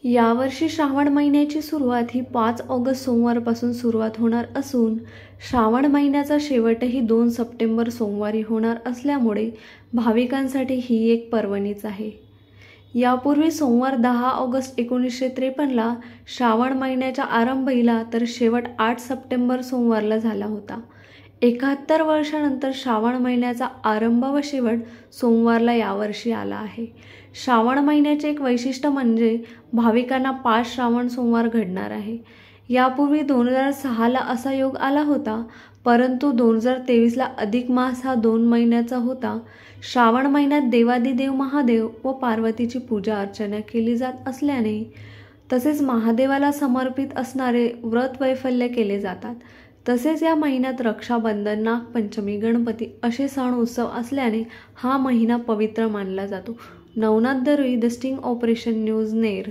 यावर्षी श्रावण महिन्याची सुरुवात ही 5 ऑगस्ट सोमवारपासून सुरुवात होणार असून श्रावण महिन्याचा शेवटही 2 सप्टेंबर सोमवारी होणार असल्यामुळे भाविकांसाठी ही एक पर्वणीच आहे। यापूर्वी सोमवार 10 ऑगस्ट 1953ला श्रावण महिन्याच्या आरंभीला तर शेवट 8 सप्टेंबर सोमवारला झाला होता। 71 वर्षानंतर श्रावण महिन्याचा आरंभ व शेवट सोमवारला यावर्षी आला आहे। श्रावण महिन्याचे एक वैशिष्ट्य म्हणजे भाविकांना 5 श्रावण सोमवार घडणार आहे। यापूर्वी 2006ला असा योग आला होता, परंतु 2023ला अधिक मास हा 2 महिन्याचा होता। श्रावण महिन्यात देवादिदेव महादेव व पार्वतीची पूजा अर्चना केली जात असल्याने तसेच महादेवाला समर्पित असणारे व्रत वैफल्य केले जातात। तसेच या महिन्यात रक्षाबंधन, नागपंचमी, गणपती असे सण उत्सव असल्याने हा महिना पवित्र मानला जातो। Navnath Darui, the sting operation news, Ner.